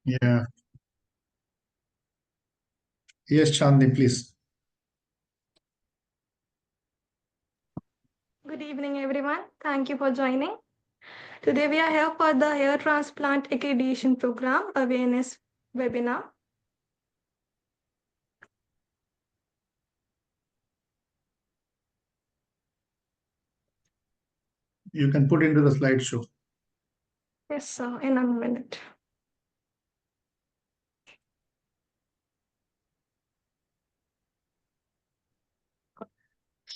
Yeah. Yes, Chandni, please. Good evening, everyone. Thank you for joining. Today, we are here for the Hair Transplant Accreditation Program Awareness webinar. You can put into the slideshow. Yes, sir, in a minute.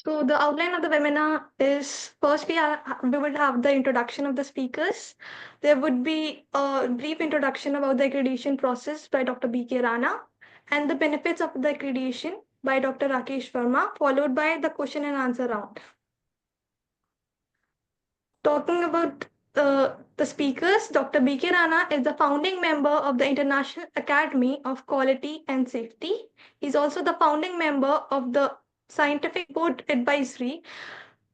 So the outline of the webinar is first we will have the introduction of the speakers. There would be a brief introduction about the accreditation process by Dr. B.K. Rana and the benefits of the accreditation by Dr. Rakesh Verma, followed by the question and answer round. Talking about the speakers, Dr. B.K. Rana is the founding member of the International Academy of Quality and Safety. He's also the founding member of the Scientific Board Advisory,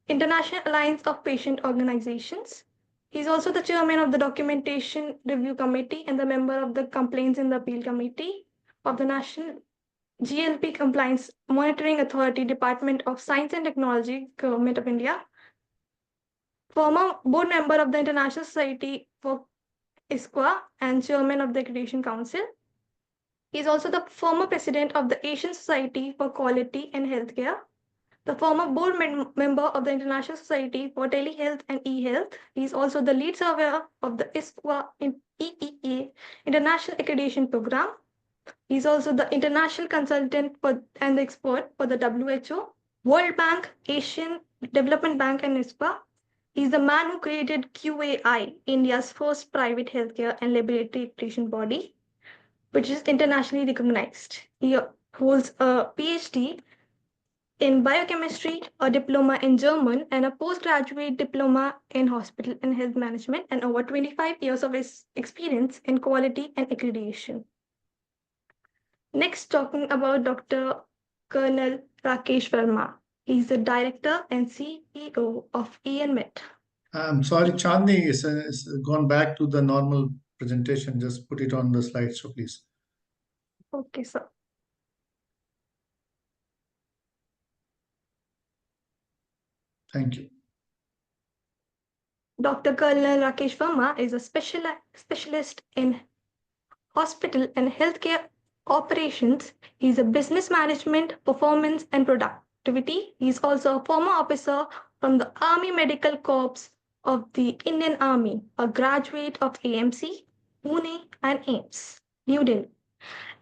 International Alliance of Patient Organizations. He's also the chairman of the Documentation Review Committee and the member of the Complaints in the Appeal Committee of the National GLP Compliance Monitoring Authority, Department of Science and Technology, Government of India. Former board member of the International Society for ISQA and chairman of the Accreditation Council. He is also the former president of the Asian Society for Quality and Healthcare, the former board member of the International Society for Telehealth and E-Health. He is also the lead surveyor of the ISQA in EEA International Accreditation Program. He is also the international consultant and the expert for the WHO, World Bank, Asian Development Bank, and ISQA. He's the man who created QAI, India's first private healthcare and laboratory accreditation body, which is internationally recognized. He holds a PhD in biochemistry, a diploma in German, and a postgraduate diploma in hospital and health management, and over 25 years of his experience in quality and accreditation. Next, talking about Dr. Colonel Rakesh Verma. He's the director and CEO of ENMET. I'm sorry, Chandni is gone back to the normal presentation. Just put it on the slideshow, please. Okay, sir. Thank you. Dr. Colonel Rakesh Verma is a specialist in hospital and healthcare operations. He's a business management, performance, and productivity. He's also a former officer from the Army Medical Corps of the Indian Army, a graduate of AMC, Pune, and AIMS, New Delhi,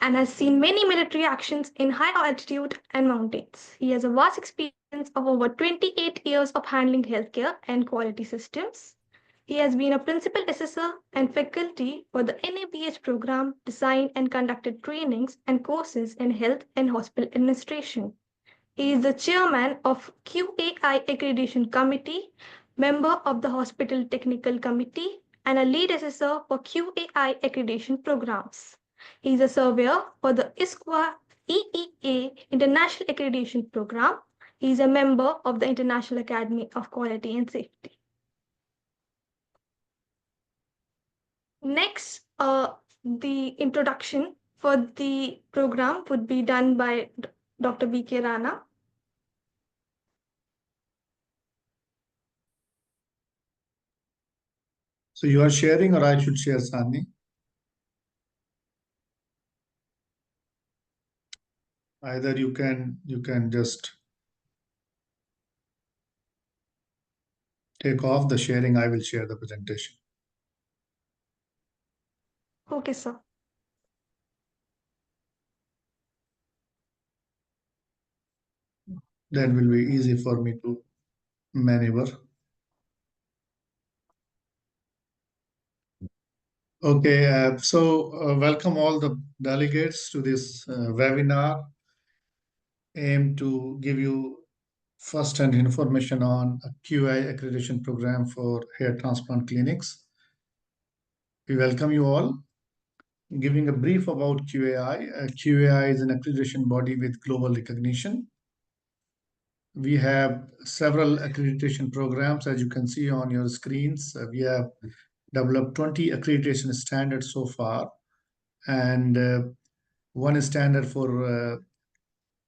and has seen many military actions in high altitude and mountains. He has a vast experience of over 28 years of handling healthcare and quality systems. He has been a principal assessor and faculty for the NABH program, designed and conducted trainings and courses in health and hospital administration. He is the chairman of QAI Accreditation Committee, member of the Hospital Technical Committee, and a lead assessor for QAI accreditation programs. He is a surveyor for the ISQA EEA International Accreditation Program. He is a member of the International Academy of Quality and Safety. Next, the introduction for the program would be done by Dr. B.K. Rana. So you are sharing, or I should share, Chandni? Either you can just take off the sharing. I will share the presentation. Okay, sir. That will be easy for me to maneuver. Okay, welcome all the delegates to this webinar aimed to give you first-hand information on a QI accreditation program for hair transplant clinics. We welcome you all. Giving a brief about QAI. QAI is an accreditation body with global recognition. We have several accreditation programs, as you can see on your screens. We have developed 20 accreditation standards so far. and one standard for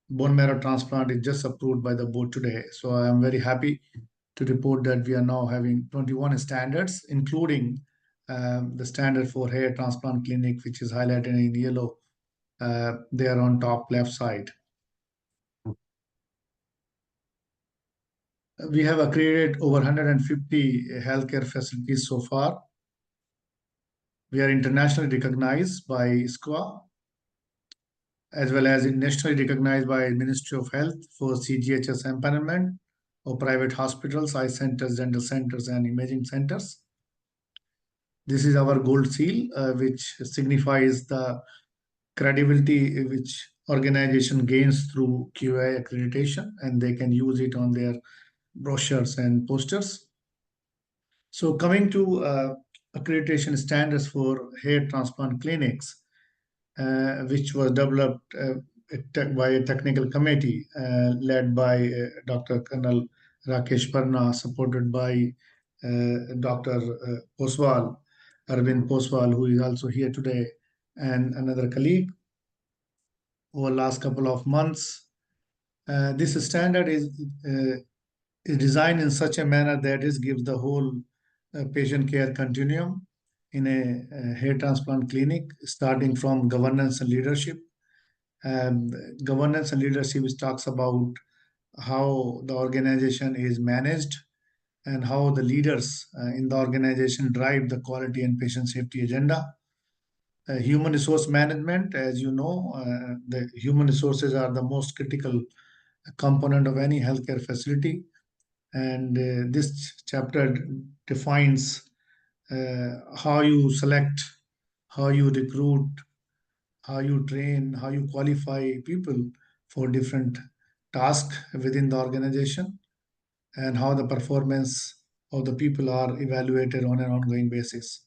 bone marrow transplant is just approved by the board today. So I am very happy to report that we are now having 21 standards, including the standard for hair transplant clinic, which is highlighted in yellow there on top left side. We have accredited over 150 healthcare facilities so far. We are internationally recognized by SQA, as well as nationally recognized by Ministry of Health for CGHS empanelment of private hospitals, eye centers, dental centers, and imaging centers. This is our gold seal, which signifies the credibility which organization gains through QAI accreditation, and they can use it on their brochures and posters. So coming to accreditation standards for hair transplant clinics, which was developed by a technical committee led by Dr. Colonel Rakesh Parna, supported by Dr. Poswal, Arvind Poswal, who is also here today, and another colleague over last couple of months. This standard is designed in such a manner that it gives the whole patient care continuum in a hair transplant clinic, starting from governance and leadership. And governance and leadership which talks about how the organization is managed and how the leaders in the organization drive the quality and patient safety agenda. Human resource management, as you know, the human resources are the most critical component of any healthcare facility. And this chapter defines how you select, how you recruit, how you train, how you qualify people for different tasks within the organization, and how the performance of the people are evaluated on an ongoing basis.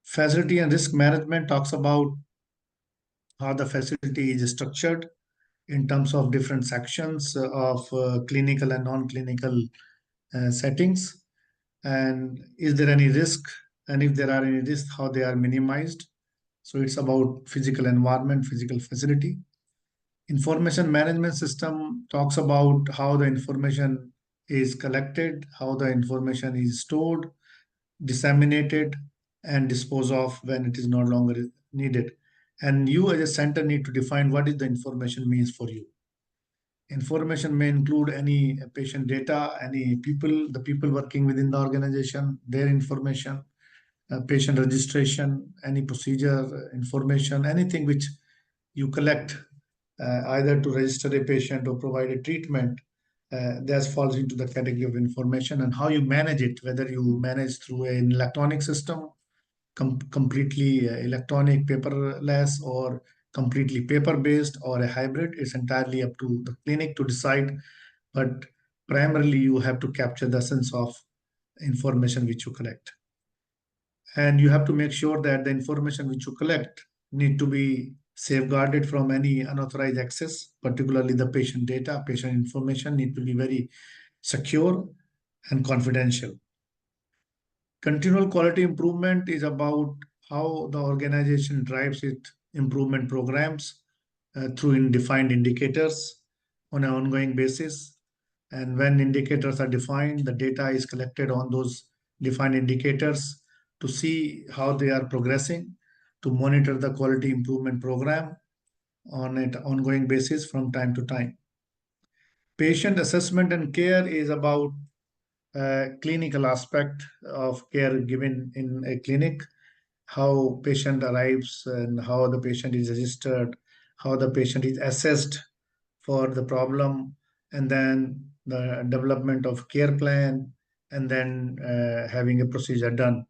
Facility and risk management talks about how the facility is structured in terms of different sections of clinical and non-clinical settings, and is there any risk, and if there are any risks, how they are minimized. So it's about physical environment, physical facility. Information management system talks about how the information is collected, how the information is stored, disseminated, and disposed of when it is no longer needed. And you as a center need to define what is the information means for you. Information may include any patient data, any people, the people working within the organization, their information, patient registration, any procedure information, anything which you collect either to register a patient or provide a treatment, that falls into the category of information, and how you manage it, whether you manage through an electronic system, completely electronic, paperless, or completely paper-based, or a hybrid. It's entirely up to the clinic to decide. But primarily, you have to capture the essence of information which you collect. And you have to make sure that the information which you collect need to be safeguarded from any unauthorized access, particularly the patient data, patient information need to be very secure and confidential. Continual quality improvement is about how the organization drives its improvement programs through defined indicators on an ongoing basis. And when indicators are defined, the data is collected on those defined indicators to see how they are progressing, to monitor the quality improvement program on an ongoing basis from time to time. Patient assessment and care is about clinical aspect of care given in a clinic, how patient arrives and how the patient is registered, how the patient is assessed for the problem, and then the development of care plan, and then having a procedure done,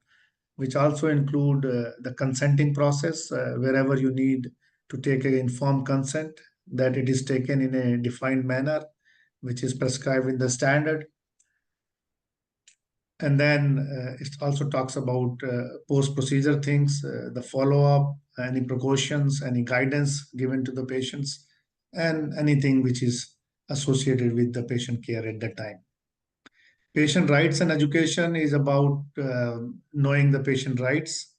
which also include the consenting process, wherever you need to take an informed consent, that it is taken in a defined manner, which is prescribed in the standard. And then it also talks about post-procedure things, the follow-up, any precautions, any guidance given to the patients, and anything which is associated with the patient care at that time. Patient rights and education is about knowing the patient rights,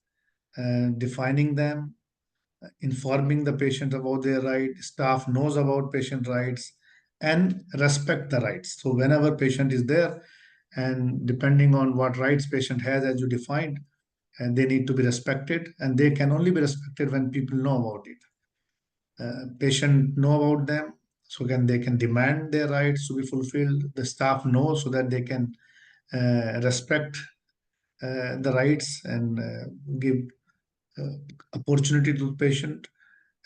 defining them, informing the patient about their right, staff knows about patient rights, and respect the rights. So whenever patient is there, and depending on what rights patient has, as you defined, and they need to be respected, and they can only be respected when people know about it. Patient know about them, so they can demand their rights to be fulfilled. The staff know so that they can respect the rights and give uh, opportunity to the patient,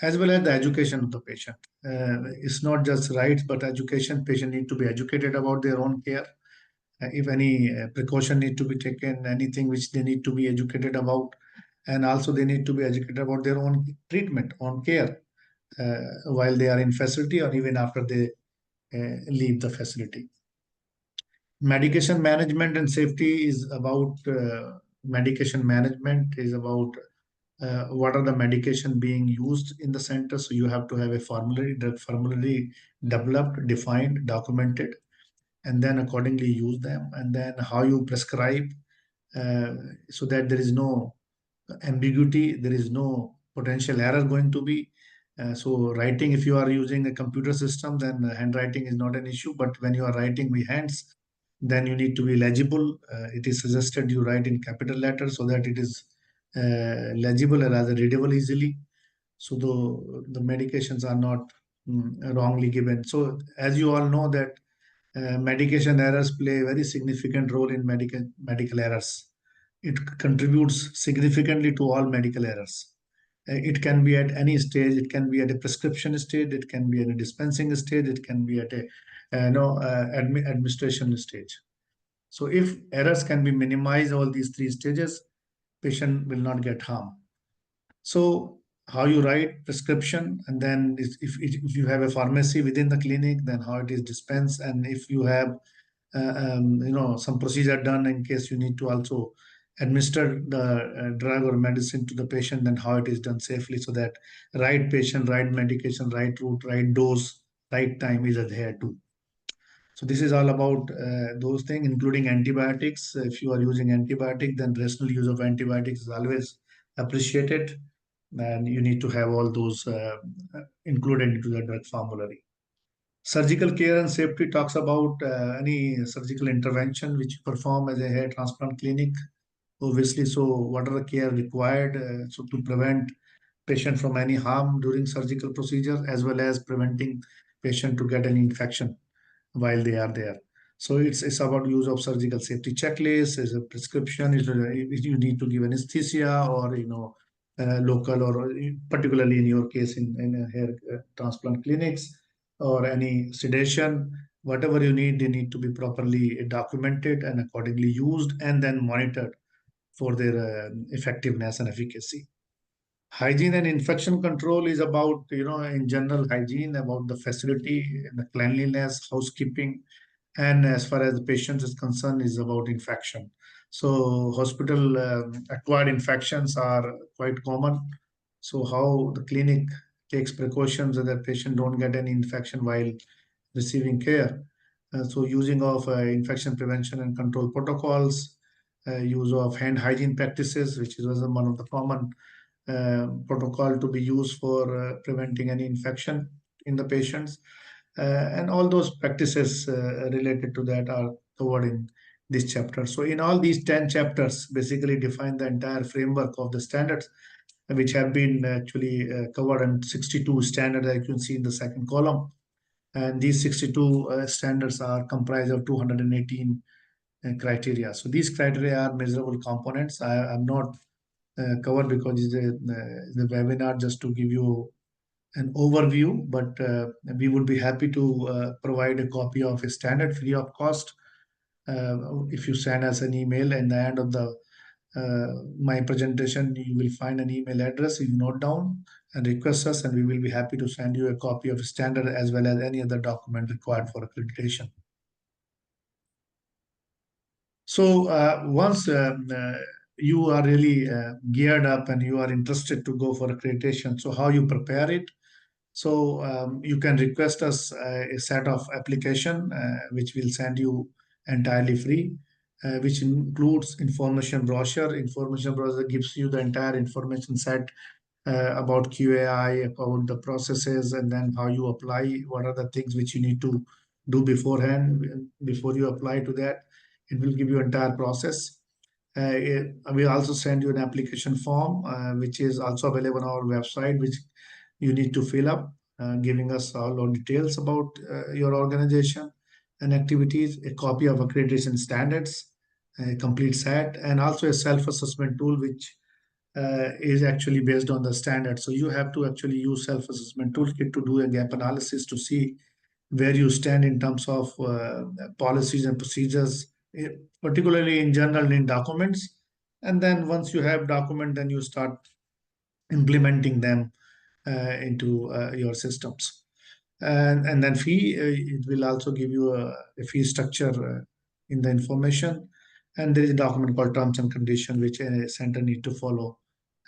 as well as the education of the patient. It's not just rights, but education. Patient need to be educated about their own care. If any precaution need to be taken, anything which they need to be educated about, and also they need to be educated about their own treatment, own care, while they are in facility or even after they leave the facility. Medication management and safety is about medication management is about what are the medication being used in the center. So you have to have a formulary, drug formulary developed, defined, documented, and then accordingly use them. And then how you prescribe, uh, so that there is no ambiguity, there is no potential error going to be. So writing, if you are using a computer system, then handwriting is not an issue. But when you are writing with hands, then you need to be legible. It is suggested you write in capital letters so that it is legible and rather readable easily. So the medications are not wrongly given. So as you all know that medication errors play a very significant role in medical errors. It contributes significantly to all medical errors. It can be at any stage. It can be at a prescription stage. It can be at a dispensing stage. It can be at a administration stage. So if errors can be minimized, all these three stages, patient will not get harm. So how you write prescription, and then if you have a pharmacy within the clinic, then how it is dispensed, and if you have some procedure done in case you need to also administer the drug or medicine to the patient, then how it is done safely so that right patient, right medication, right route, right dose, right time is adhered to. So this is all about those things, including antibiotics. If you are using antibiotic, then rational use of antibiotics is always appreciated, and you need to have all those included into the drug formulary. Surgical care and safety talks about any surgical intervention which you perform as a hair transplant clinic. Obviously, so what are the care required so to prevent patient from any harm during surgical procedure, as well as preventing patient to get any infection while they are there. So it's about use of surgical safety checklist, as a prescription, if you need to give anesthesia or local, or particularly in your case in hair transplant clinics, or any sedation, whatever you need, they need to be properly documented and accordingly used and then monitored for their effectiveness and efficacy. Hygiene and infection control is about, in general hygiene, about the facility, the cleanliness, housekeeping, and as far as the patient is concerned, is about infection. So hospital acquired infections are quite common. So how the clinic takes precautions so that patient don't get any infection while receiving care. So using of infection prevention and control protocols, use of hand hygiene practices, which is also one of the common protocol to be used for preventing any infection in the patients. And all those practices related to that are covered in this chapter. So in all these 10 chapters basically define the entire framework of the standards, which have been actually covered in 62 standards, as you can see in the second column. And these 62 standards are comprised of 218 criteria. So these criteria are measurable components. I'm not covered because it's the webinar just to give you an overview, but we would be happy to provide a copy of a standard free of cost. If you send us an email at the end of the my presentation, you will find an email address. You note down and request us, and we will be happy to send you a copy of a standard as well as any other document required for accreditation. So once you are really geared up and you are interested to go for accreditation, so how you prepare it? So you can request us a set of application which will send you entirely free, which includes information brochure. Information brochure gives you the entire information set about QAI, about the processes, and then how you apply, what are the things which you need to do beforehand before you apply to that. It will give you entire process. We also send you an application form, which is also available on our website, which you need to fill up, giving us all our details about your organization and activities, a copy of accreditation standards, a complete set, and also a self-assessment tool, which is actually based on the standard. So you have to actually use self-assessment toolkit to do a gap analysis to see where you stand in terms of policies and procedures, particularly in general in documents. And then once you have document, then you start implementing them into your systems. And then fee, it will also give you a fee structure in the information. And there is a document called terms and condition, which a center need to follow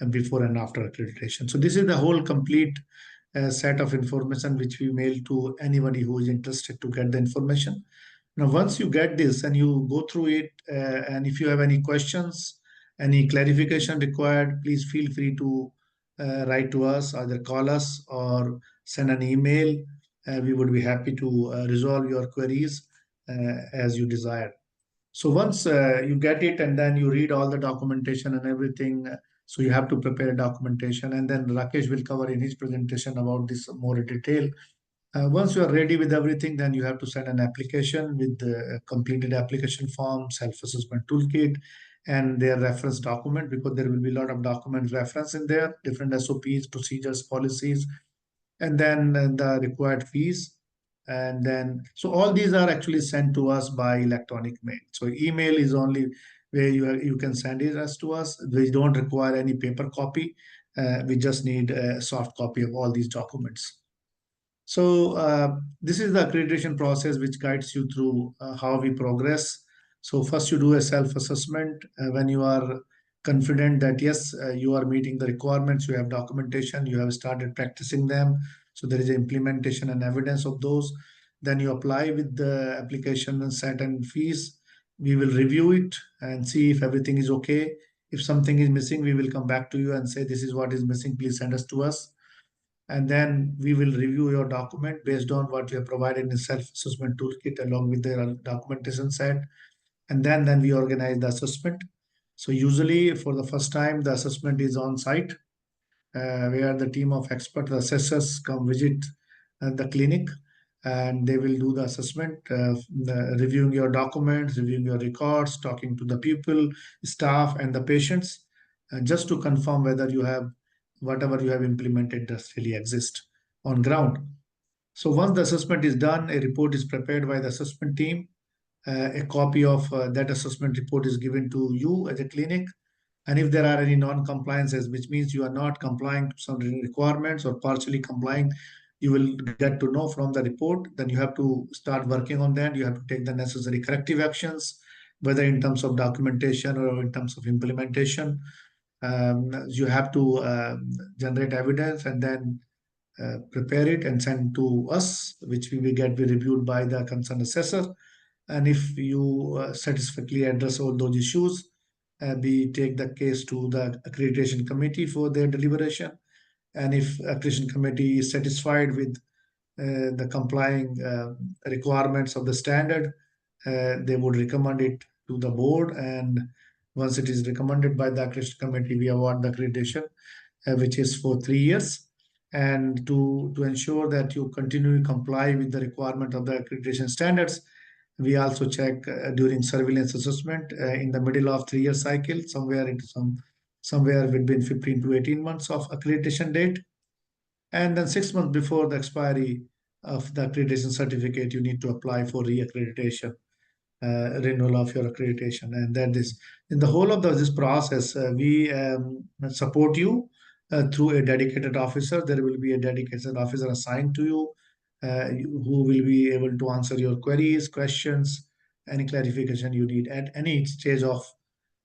before and after accreditation. So this is the whole complete set of information which we mail to anybody who is interested to get the information. Now, once you get this and you go through it, and if you have any questions, any clarification required, please feel free to write to us, either call us or send an email. We would be happy to resolve your queries as you desire. So once you get it and then you read all the documentation and everything, so you have to prepare a documentation, and then Rakesh will cover in his presentation about this more in detail. Once you are ready with everything, then you have to send an application with the completed application form, self-assessment toolkit, and their reference document, because there will be a lot of document reference in there, different SOPs, procedures, policies, and then the required fees. And then, so all these are actually sent to us by electronic mail. So email is only where you can send it as to us. We don't require any paper copy. We just need a soft copy of all these documents. So this is the accreditation process which guides you through how we progress. So first you do a self-assessment when you are confident that yes, you are meeting the requirements, you have documentation, you have started practicing them. So there is implementation and evidence of those. Then you apply with the application and set and fees. We will review it and see if everything is okay. If something is missing, we will come back to you and say, this is what is missing, please send us to us, and then we will review your document based on what we have provided in self-assessment toolkit along with the documentation set, and then we organize the assessment. So usually for the first time the assessment is on site, where the team of expert assessors come visit the clinic, and they will do the assessment, reviewing your documents, reviewing your records, talking to the people, staff, and the patients, just to confirm whether you have whatever you have implemented does really exist on ground. So once the assessment is done, a report is prepared by the assessment team. A copy of that assessment report is given to you at the clinic. And if there are any non-compliances, which means you are not complying to some requirements or partially complying, you will get to know from the report. Then you have to start working on that. You have to take the necessary corrective actions, whether in terms of documentation or in terms of implementation. You have to generate evidence and then prepare it and send to us, which we will get reviewed by the concerned assessor. And if you satisfactorily address all those issues, we take the case to the accreditation committee for their deliberation. And if accreditation committee is satisfied with the complying requirements of the standard, they would recommend it to the board. And once it is recommended by the accreditation committee, we award the accreditation, which is for 3 years. And to ensure that you continue to comply with the requirement of the accreditation standards, we also check during surveillance assessment in the middle of 3 year cycle, somewhere between 15 to 18 months of accreditation date. And then 6 months before the expiry of the accreditation certificate, you need to apply for re-accreditation, renewal of your accreditation. And that is in the whole of this process, we support you through a dedicated officer. There will be a dedicated officer assigned to you, who will be able to answer your queries, questions, any clarification you need at any stage of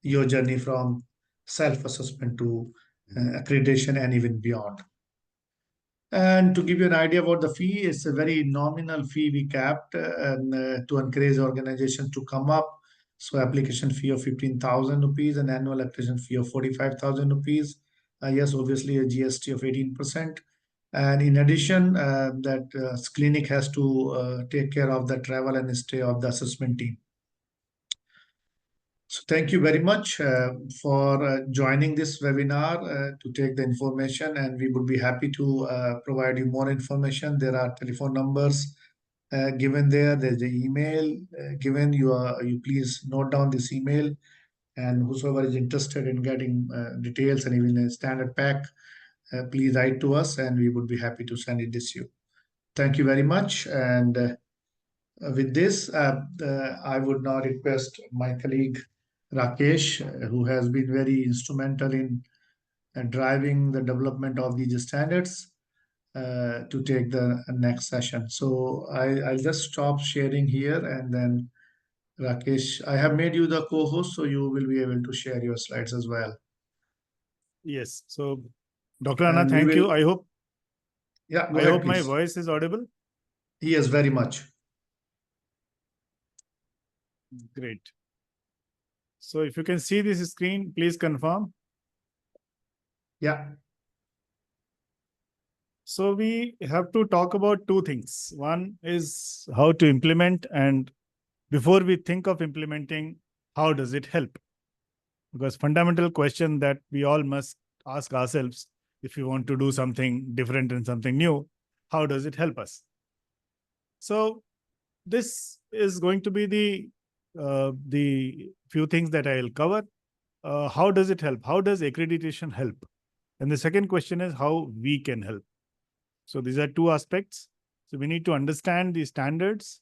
your journey from self-assessment to accreditation and even beyond. And to give you an idea about the fee, it's a very nominal fee we capped, to encourage organizations to come up. So application fee of 15,000 rupees and annual application fee of 45,000 rupees. Yes, obviously a GST of 18%. And in addition, that clinic has to take care of the travel and stay of the assessment team. So thank you very much for joining this webinar to take the information, and we would be happy to provide you more information. There are telephone numbers given there. There's the email given. You please note down this email, and whosoever is interested in getting details and even a standard pack, please write to us, and we would be happy to send it this you. Thank you very much, and with this, I would now request my colleague Rakesh, who has been very instrumental in driving the development of these standards, to take the next session. So I'll just stop sharing here, and then Rakesh, I have made you the co-host, so you will be able to share your slides as well. Yes. So, Dr. Anna, And we thank you. will, I hope yeah, go I ahead, hope my please. voice is audible. Yes, very much. Great. So if you can see this screen, please confirm. Yeah. So we have to talk about two things. One is how to implement, and before we think of implementing, how does it help? Because fundamental question that we all must ask ourselves, if you want to do something different and something new, how does it help us? So this is going to be the few things that I'll cover. How does it help? How does accreditation help? And the second question is how we can help. So these are two aspects. So we need to understand the standards,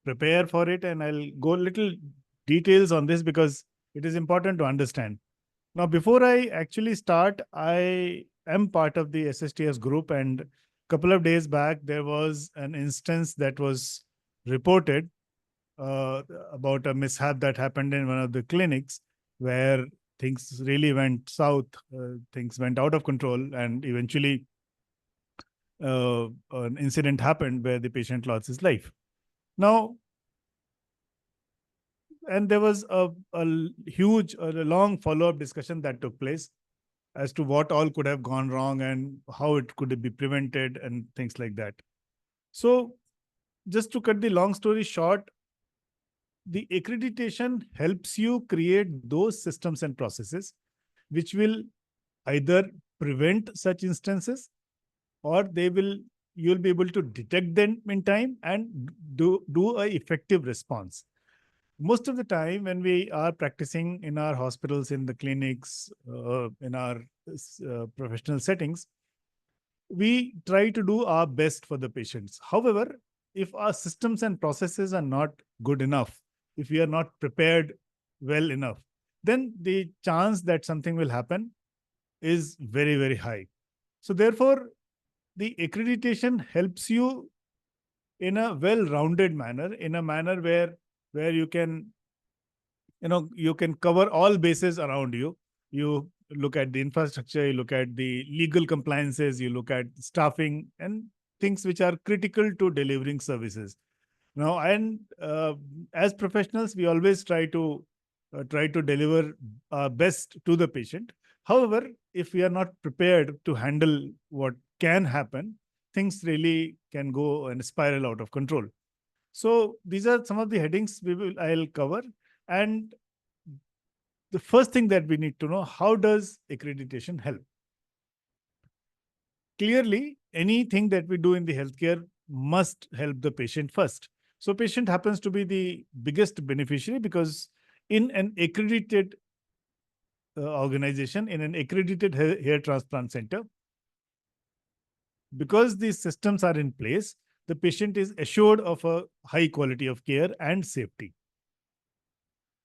prepare for it, and I'll go a little details on this because it is important to understand. Now, before I actually start, I am part of the SSTS group, and a couple of days back, there was an instance that was reported about a mishap that happened in one of the clinics where things really went south, things went out of control, and eventually an incident happened where the patient lost his life. Now, and there was a long follow-up discussion that took place as to what all could have gone wrong and how it could be prevented and things like that. So, just to cut the long story short, the accreditation helps you create those systems and processes which will either prevent such instances, or you'll be able to detect them in time and do a effective response. Most of the time when we are practicing in our hospitals, in the clinics, in our professional settings, we try to do our best for the patients. However, if our systems and processes are not good enough, if we are not prepared well enough, then the chance that something will happen is very, very high. So therefore, the accreditation helps you in a well-rounded manner, in a manner where you can cover all bases around you. You look at the infrastructure, you look at the legal compliances, you look at staffing and things which are critical to delivering services. Now, and as professionals, we always try to deliver our best to the patient. However, if we are not prepared to handle what can happen, things really can go and spiral out of control. So these are some of the headings I'll cover. And the first thing that we need to know, how does accreditation help? Clearly, anything that we do in the healthcare must help the patient first. So patient happens to be the biggest beneficiary because in an accredited organization, in an accredited hair transplant center, because these systems are in place, the patient is assured of a high quality of care and safety.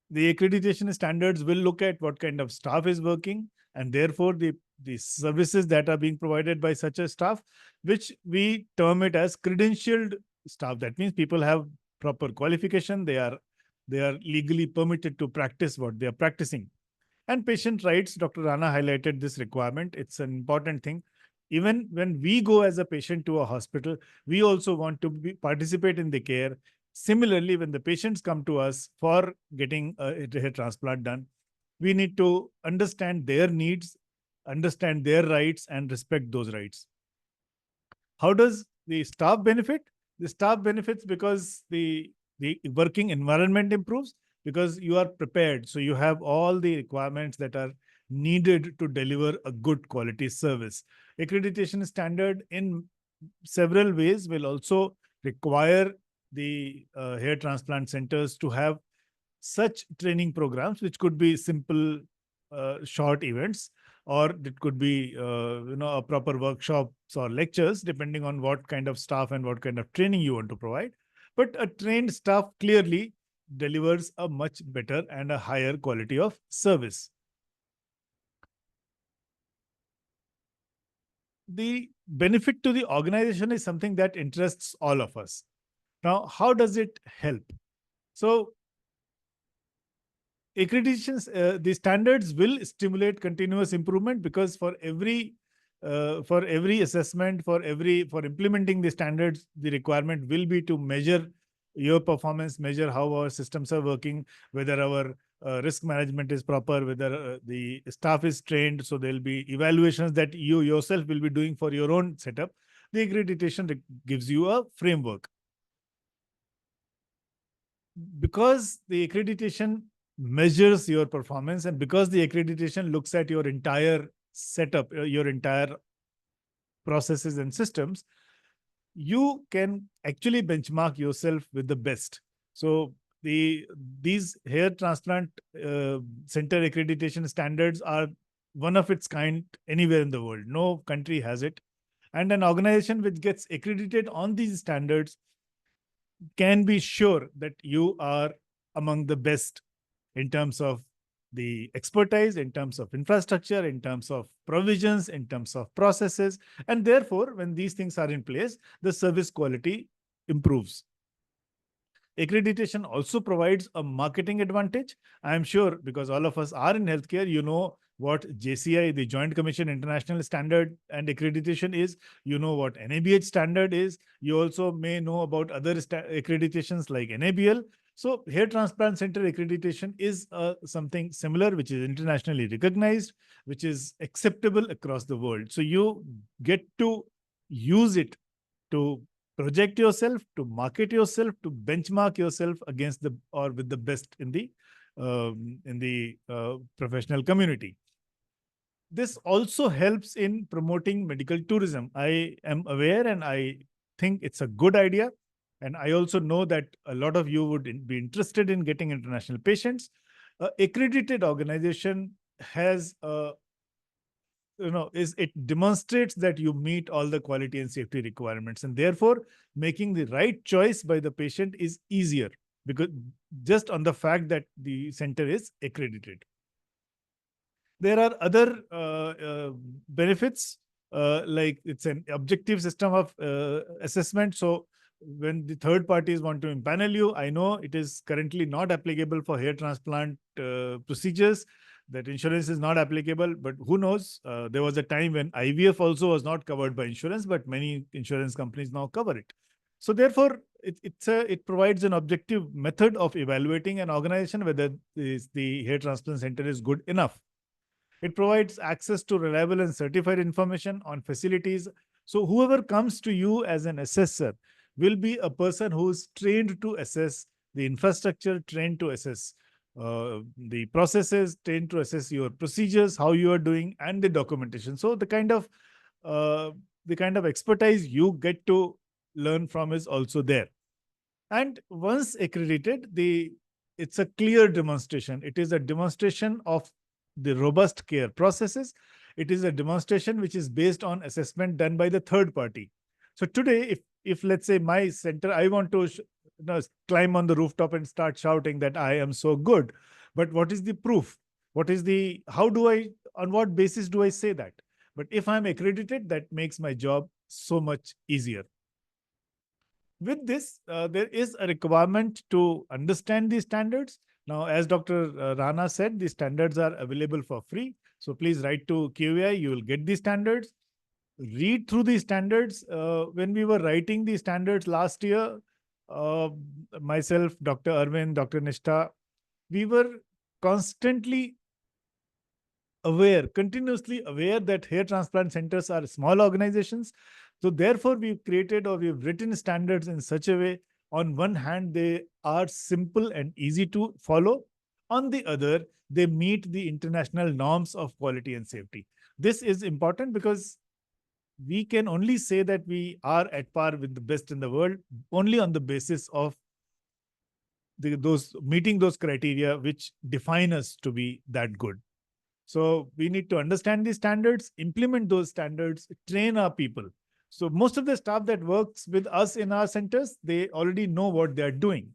The accreditation standards will look at what kind of staff is working, and therefore the services that are being provided by such a staff, which we term it as credentialed staff. That means people have proper qualification. They are legally permitted to practice what they are practicing. And patient rights, Dr. Rana highlighted this requirement. It's an important thing. Even when we go as a patient to a hospital, we also want to participate in the care. Similarly, when the patients come to us for getting a hair transplant done, we need to understand their needs understand their rights and respect those rights. How does the staff benefit? The staff benefits because the working environment improves, because you are prepared. So you have all the requirements that are needed to deliver a good quality service. Accreditation standard in several ways will also require the hair transplant centers to have such training programs, which could be simple, short events, or it could be a proper workshops or lectures, depending on what kind of staff and what kind of training you want to provide. But a trained staff clearly delivers a much better and a higher quality of service. The benefit to the organization is something that interests all of us. Now, how does it help? So accreditations, the standards will stimulate continuous improvement, because for every assessment, for implementing the standards, the requirement will be to measure your performance, measure how our systems are working, whether our risk management is proper, whether the staff is trained. So there'll be evaluations that you yourself will be doing for your own setup. The accreditation gives you a framework. Because the accreditation measures your performance, and because the accreditation looks at your entire setup, your entire processes and systems, you can actually benchmark yourself with the best. So these hair transplant center accreditation standards are one of its kind anywhere in the world. No country has it. And an organization which gets accredited on these standards can be sure that you are among the best in terms of the expertise, in terms of infrastructure, in terms of provisions, in terms of processes. And therefore, when these things are in place, the service quality improves. Accreditation also provides a marketing advantage. I am sure, because all of us are in healthcare, you know what JCI, the Joint Commission International Standard and Accreditation is. You know what NABH standard is. You also may know about other accreditations like NABL. So hair transplant center accreditation is something similar, which is internationally recognized, which is acceptable across the world. So you get to use it to project yourself, to market yourself, to benchmark yourself against the or with the best in the professional community. This also helps in promoting medical tourism. I am aware, and I think it's a good idea. And I also know that a lot of you would be interested in getting international patients. Accredited organization has it demonstrates that you meet all the quality and safety requirements, and therefore making the right choice by the patient is easier, because just on the fact that the center is accredited. There are other benefits, like it's an objective system of assessment. So when the third parties want to impanel you, I know it is currently not applicable for hair transplant procedures, that insurance is not applicable, but who knows? There was a time when IVF also was not covered by insurance, but many insurance companies now cover it. So therefore, it provides an objective method of evaluating an organization whether the hair transplant center is good enough. It provides access to reliable and certified information on facilities. So whoever comes to you as an assessor will be a person who is trained to assess the infrastructure, trained to assess the processes, trained to assess your procedures, how you are doing, and the documentation. So the kind of expertise you get to learn from is also there. And once accredited, it's a clear demonstration. It is a demonstration of the robust care processes. It is a demonstration which is based on assessment done by the third party. So today, if let's say my center, I want to climb on the rooftop and start shouting that I am so good, but what is the proof? On what basis do I say that? But if I'm accredited, that makes my job so much easier. With this, there is a requirement to understand these standards. Now, as Dr. Rana said, the standards are available for free. So please write to QAI, you will get these standards. Read through these standards. When we were writing these standards last year, myself, Dr. Arvind, Dr. Nishtha, we were constantly aware, continuously aware that hair transplant centers are small organizations. So therefore, we've created or we've written standards in such a way. On one hand, they are simple and easy to follow. On the other, they meet the international norms of quality and safety. This is important because we can only say that we are at par with the best in the world only on the basis of those meeting those criteria which define us to be that good. So we need to understand these standards, implement those standards, train our people. So most of the staff that works with us in our centers, they already know what they are doing.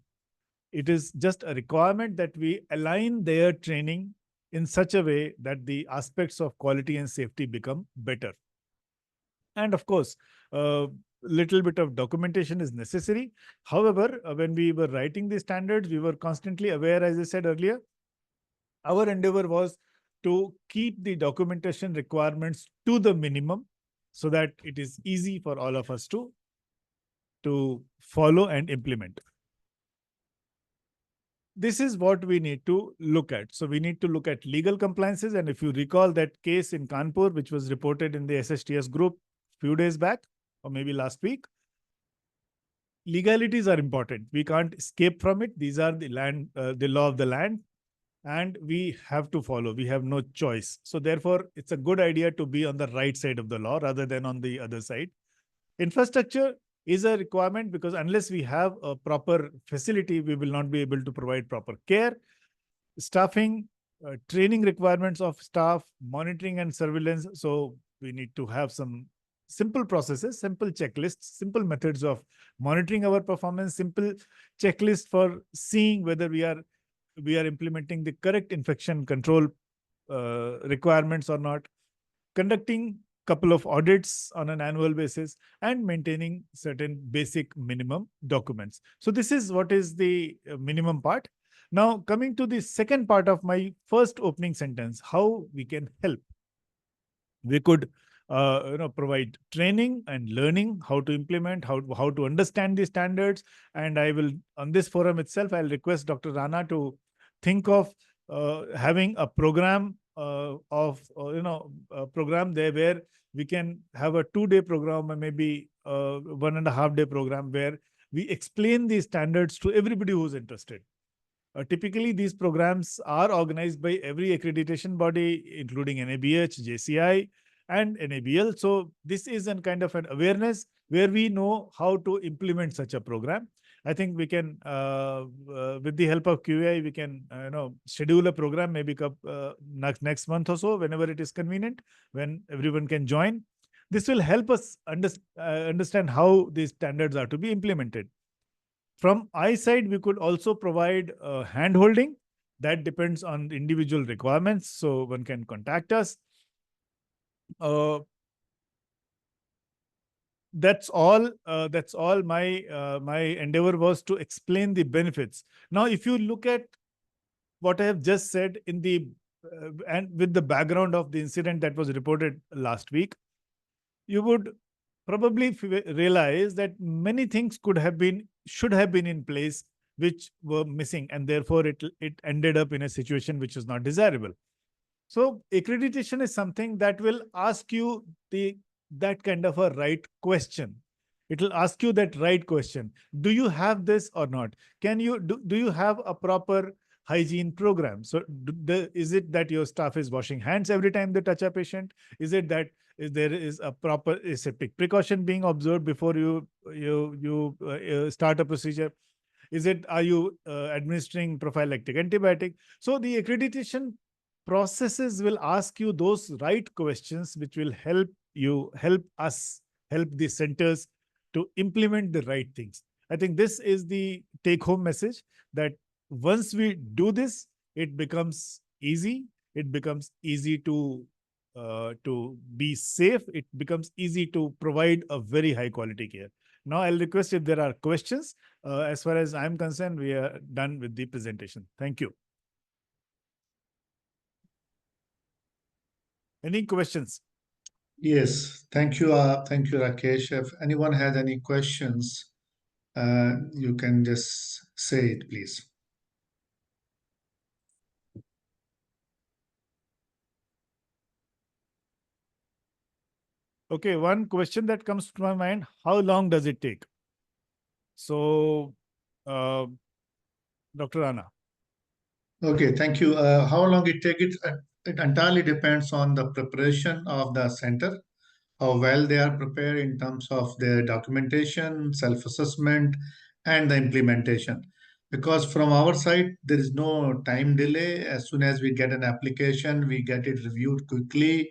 It is just a requirement that we align their training in such a way that the aspects of quality and safety become better. And of course, a little bit of documentation is necessary. However, when we were writing the standards, we were constantly aware, as I said earlier, our endeavor was to keep the documentation requirements to the minimum so that it is easy for all of us to follow and implement. This is what we need to look at. So we need to look at legal compliances. And if you recall that case in Kanpur, which was reported in the SSTS group few days back, or maybe last week, legalities are important. We can't escape from it. These are the law of the land, and we have to follow. We have no choice. So therefore, it's a good idea to be on the right side of the law rather than on the other side. Infrastructure is a requirement because unless we have a proper facility, we will not be able to provide proper care. Staffing, training requirements of staff, monitoring and surveillance. So we need to have some simple processes, simple checklists, simple methods of monitoring our performance, simple checklist for seeing whether we are implementing the correct infection control requirements or not, conducting couple of audits on an annual basis, and maintaining certain basic minimum documents. So this is what is the minimum part. Now, coming to the second part of my first opening sentence, how we can help. We could provide training and learning how to implement, how to understand the standards. And I will, on this forum itself, I'll request Dr. Rana to think of having a program a program there where we can have a 2-day program or maybe 1.5-day program where we explain these standards to everybody who's interested. Typically, these programs are organized by every accreditation body, including NABH, JCI, and NABL. So this is a kind of an awareness where we know how to implement such a program. I think we can, with the help of QAI, we can, schedule a program maybe next month or so, whenever it is convenient, when everyone can join. This will help us understand how these standards are to be implemented. From I side, we could also provide hand holding. That depends on individual requirements. So one can contact us. That's all. That's all. My endeavor was to explain the benefits. Now, if you look at what I have just said in the and with the background of the incident that was reported last week, you would probably realize that many things should have been in place which were missing, and therefore it ended up in a situation which is not desirable. So accreditation is something that will ask you that kind of a right question. It will ask you that right question. Do you have this or not? Do you have a proper hygiene program? So is it that your staff is washing hands every time they touch a patient? Is it that there is a proper aseptic precaution being observed before you start a procedure? Are you administering prophylactic antibiotic? So the accreditation processes will ask you those right questions, which will help the centers to implement the right things. I think this is the take home message, that once we do this, it becomes easy. It becomes easy to be safe. It becomes easy to provide a very high quality care. Now, I'll request if there are questions. As far as I'm concerned, we are done with the presentation. Thank you. Any questions? Yes, thank you. Thank you, Rakesh. If anyone has any questions, you can just say it, please. Okay, one question that comes to my mind: how long does it take? So, uh, Dr. Rana. Okay, thank you. How long it take it entirely depends on the preparation of the center, how well they are prepared in terms of their documentation, self-assessment, and the implementation. Because from our side, there is no time delay. As soon as we get an application, we get it reviewed quickly,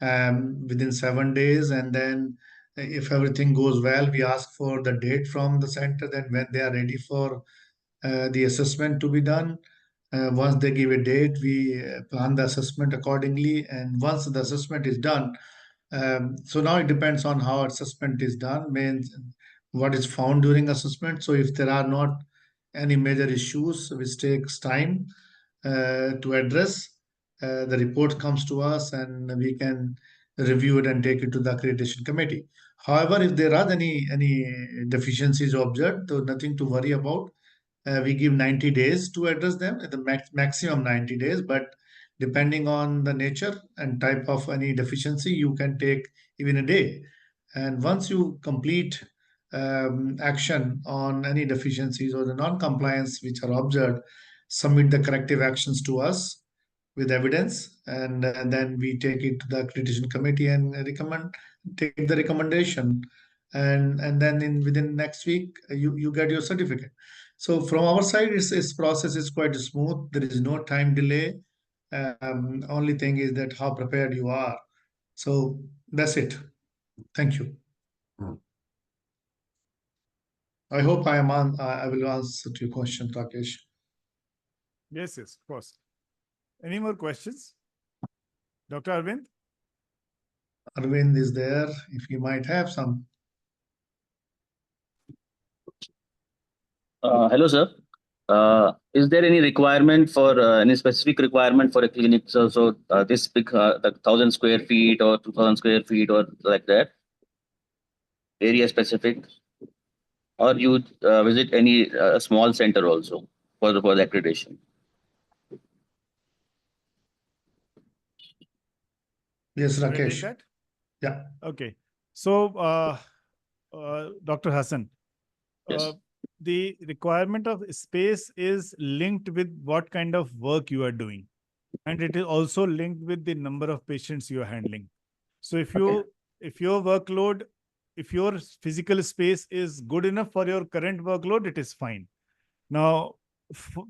within 7 days, and then if everything goes well, we ask for the date from the center. Then when they are ready for the assessment to be done. Once they give a date, we plan the assessment accordingly. And once the assessment is done, so now it depends on how assessment is done, means what is found during assessment. So if there are not any major issues which takes time to address, the report comes to us and we can review it and take it to the accreditation committee. However, if there are any deficiencies observed, so nothing to worry about. We give 90 days to address them, at the maximum 90 days, but depending on the nature and type of any deficiency, you can take even a day. And once you complete action on any deficiencies or the non-compliance which are observed, submit the corrective actions to us with evidence, and then we take it to the accreditation committee and take the recommendation, and then in within next week you get your certificate. So from our side, its process is quite smooth. There is no time delay. Only thing is that how prepared you are. So that's it. Thank you. I hope I will answer to your question, Rakesh. Yes, yes, of course. Any more questions? Dr. Arvind? Arvind is there. If you might have some. Hello, sir. Is there any requirement for any specific requirement for a clinic? So this big, the 1,000 square feet or 2,000 square feet or like that, area specific, or you visit any small center also for the accreditation? Yes, Should I take Rakesh. that? Yeah. Okay. So, Dr. Hassan, Yes. the requirement of space is linked with what kind of work you are doing, and it is also linked with the number of patients you are handling. So if your workload, if your physical space is good enough for your current workload, it is fine. Now,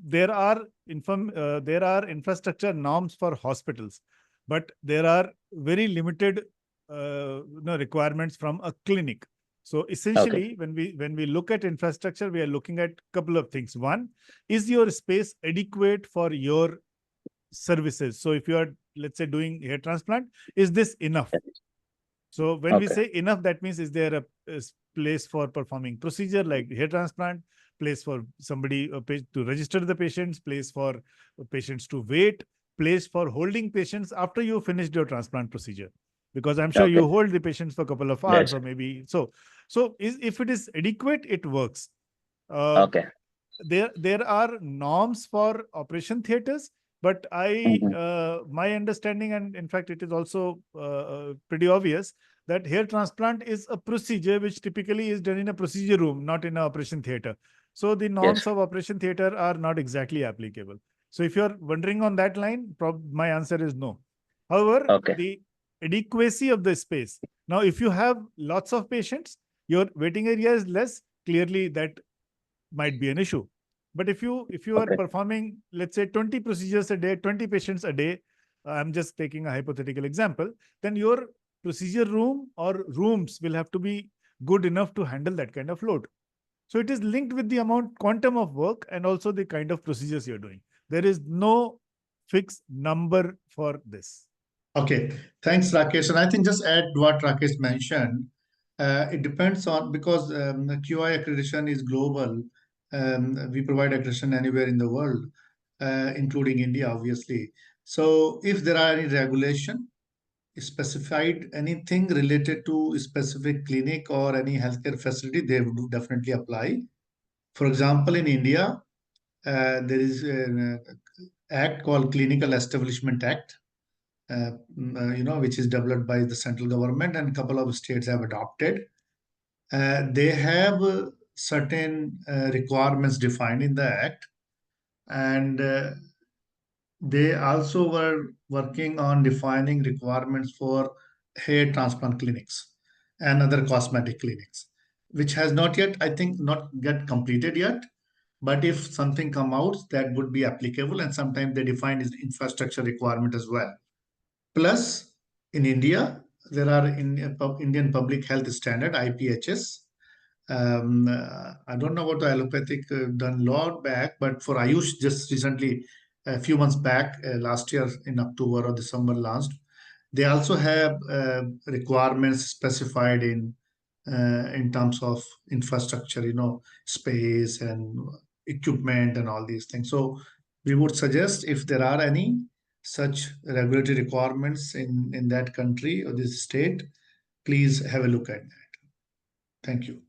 there are infrastructure norms for hospitals, but there are very limited requirements from a clinic. So essentially, when we look at infrastructure, we are looking at a couple of things. One, is your space adequate for your services? So if you are, let's say, doing hair transplant, is this enough? So when we Okay. say enough, that means is there a place for performing procedure like hair transplant, place for somebody to register the patients, place for patients to wait, place for holding patients after you finished your transplant procedure? Because I'm sure you Okay. hold the patients for a couple of hours Yes. or maybe so. So if it is adequate, it works. Uh, Okay. there are norms for operation theaters, but Mhm. my understanding, and in fact it is also pretty obvious, that hair transplant is a procedure which typically is done in a procedure room, not in an operation theater. So the Yes. norms of operation theater are not exactly applicable. So if you're wondering on that line, my answer is no. However, Okay. the adequacy of the space. Now, if you have lots of patients, your waiting area is less, clearly that might be an issue. But if you are Okay. performing, let's say, 20 procedures a day, 20 patients a day, I'm just taking a hypothetical example, then your procedure room or rooms will have to be good enough to handle that kind of load. So it is linked with the amount quantum of work and also the kind of procedures you're doing. There is no fixed number for this. Okay, thanks, Rakesh. And I think just add what Rakesh mentioned. It depends on, because the QI accreditation is global. We provide accreditation anywhere in the world, including India, obviously. So if there are any regulation specified, anything related to a specific clinic or any healthcare facility, they would definitely apply. For example, in India, there is an act called Clinical Establishment Act. which is developed by the central government, and a couple of states have adopted. They have certain requirements defined in the act, and they also were working on defining requirements for hair transplant clinics and other cosmetic clinics, which has not yet, I think, not get completed yet. But if something come out, that would be applicable, and sometimes they define as infrastructure requirement as well. Plus, in India, there are Indian Public Health Standard (IPHS). I don't know about the allopathic done long back, but for Ayush, just recently, a few months back, last year in October or December last, they also have requirements specified in terms of infrastructure, space and equipment and all these things. So we would suggest if there are any such regulatory requirements in that country or this state, please have a look at that. Thank you.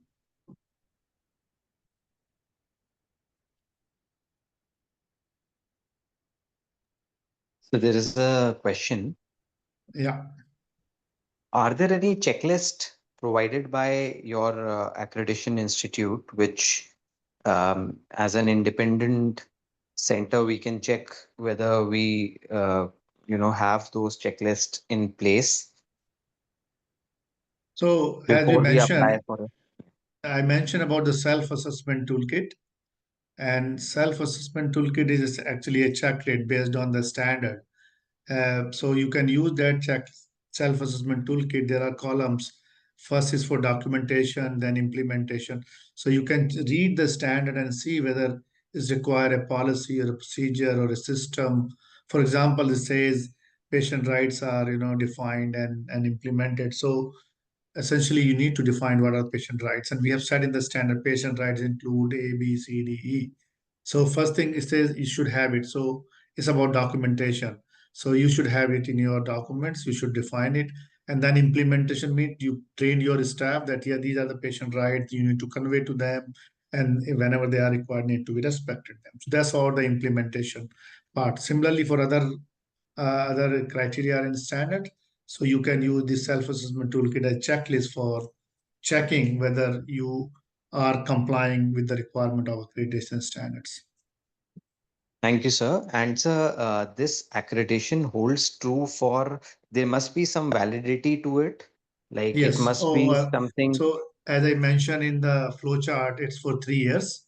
So there is a question. Yeah. Are there any checklist provided by your accreditation institute, which as an independent center, we can check whether we, have those checklists in place So as we before we apply mentioned, for it? I mentioned about the self-assessment toolkit, and self-assessment toolkit is actually a checklist based on the standard. So you can use that self-assessment toolkit. There are columns. First is for documentation, then implementation. So you can read the standard and see whether it's require a policy or a procedure or a system. For example, it says patient rights are defined and implemented. So essentially you need to define what are patient rights, and we have said in the standard patient rights include A, B, C, D, E. So first thing it says you should have it. So it's about documentation. So you should have it in your documents, you should define it. And then implementation means you train your staff that, yeah, these are the patient rights, you need to convey to them, and whenever they are required, need to be respected them. So that's all the implementation part. Similarly, for other criteria and standard, so you can use the self-assessment toolkit as checklist for checking whether you are complying with the requirement of accreditation standards. Thank you, sir. And sir, this accreditation holds true for, there must be some validity to it. Like it Yes. must be something So as I mentioned in the flow chart, it's for 3 years.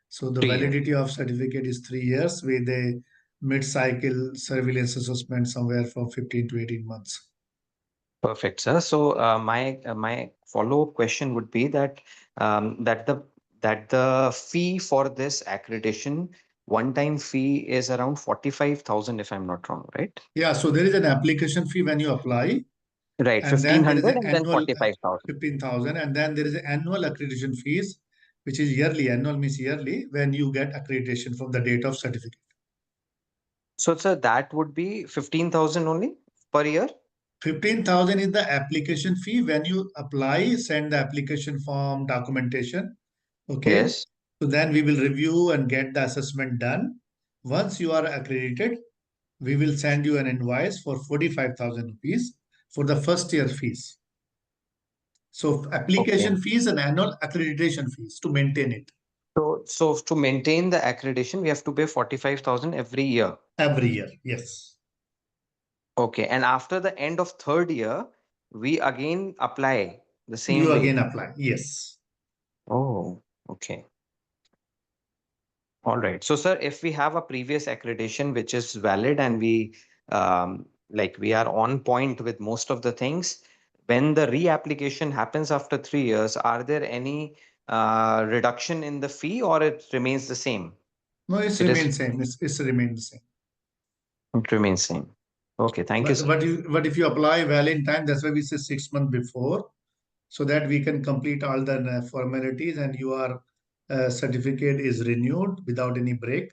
So the 3 years. validity of certificate is 3 years with a mid-cycle surveillance assessment somewhere from 15 to 18 months. Perfect, sir. So my follow-up question would be that that the fee for this accreditation, one-time fee is around 45,000, if I'm not wrong, right? Yeah. So there is an application fee when you apply, Right, and then there is 1,500 an and then annual 45,000. 15,000, and then there is an annual accreditation fees, which is yearly. Annual means yearly when you get accreditation from the date of certificate. So, sir, that would be 15,000 only per year? 15,000 is the application fee when you apply, send the application form, documentation. Okay. Yes. So then we will review and get the assessment done. Once you are accredited, we will send you an invoice for 45,000 rupees for the first year fees. So Okay. application fees and annual accreditation fees to maintain it So to maintain the accreditation, we have to pay 45,000 every year. every year. Yes. Okay. And after the end of third year, we again apply the same You again way. apply. Yes. Oh, okay. All right. So, sir, if we have a previous accreditation which is valid and we are on point with most of the things, when the reapplication happens after 3 years, are there any reduction in the fee or it remains the same? No, it's It is, remains same. It's remained the same. it remains same. Okay, thank you, sir. But if you apply well in time, that's why we say 6 months before, so that we can complete all the formalities and your certificate is renewed without any break.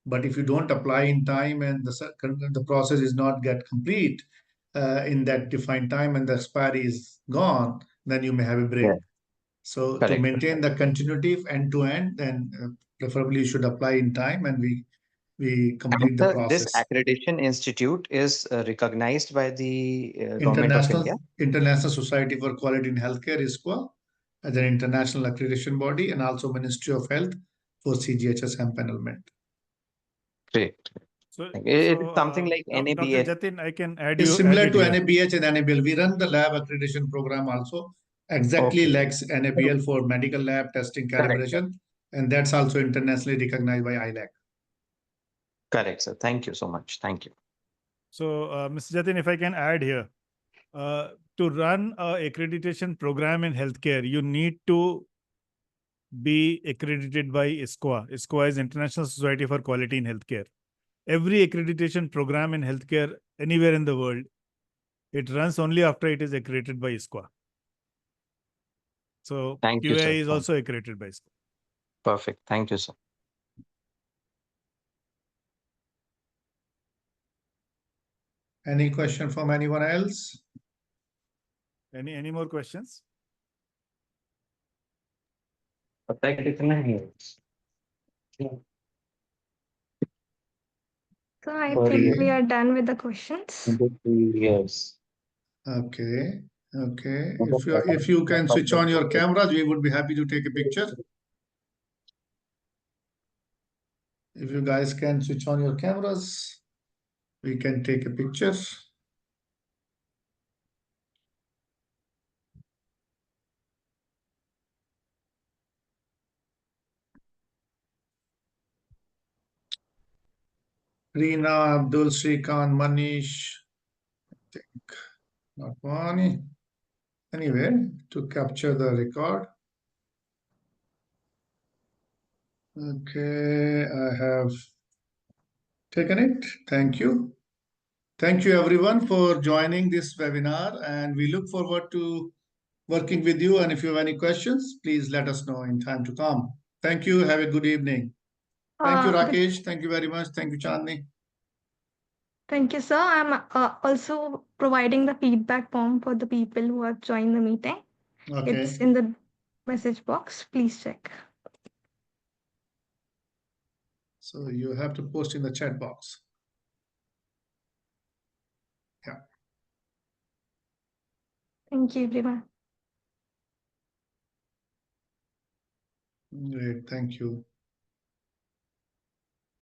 But if you don't apply in time and the process is not get complete in that defined time and the expiry is gone, then you may have a break. Yeah, So to correct. maintain the continuity end to end, then preferably you should apply in time, and we we complete the This process. accreditation institute is recognized by the government of India. International Society for Quality in Healthcare, ISQA, as an international accreditation body, and also Ministry of Health for CGHS empanelment. Great. So, It's something like Dr. NABH. Jatin, I can add It's you. similar add to it here. NABH and NABL. We run the lab accreditation program also, exactly Okay. like NABL for medical lab testing Correct. calibration, and that's also internationally recognized by ILAC. Correct, sir. Thank you so much. Thank you. So, Mr. Jatin, if I can add here, to run a accreditation program in healthcare, you need to be accredited by ISQA. ISQA is International Society for Quality in Healthcare. Every accreditation program in healthcare anywhere in the world, it runs only after it is accredited by ISQA. So Thank you, QAI sir. is also accredited by ISQA. Perfect. Thank you, sir. Any question from anyone else? Any more questions? So I think we are done with the questions. Yes. Okay. Okay. If you can switch on your cameras, we would be happy to take a picture. If you guys can switch on your cameras, we can take a picture. Reena, Abdul, Srikan, Manish, I think not one. Anyway, to capture the record. Okay, I have taken it. Thank you. Thank you everyone for joining this webinar, and we look forward to working with you. And if you have any questions, please let us know in time to come. Thank you. Have a good evening. Thank you, Rakesh. Thank you very much. Thank you, Chandni. Thank you, sir. I'm also providing the feedback form for the people who have joined the meeting. Okay. It's in the message box. Please check. So you have to post in the chat box. Yeah. Thank you, everyone. Great. Thank you.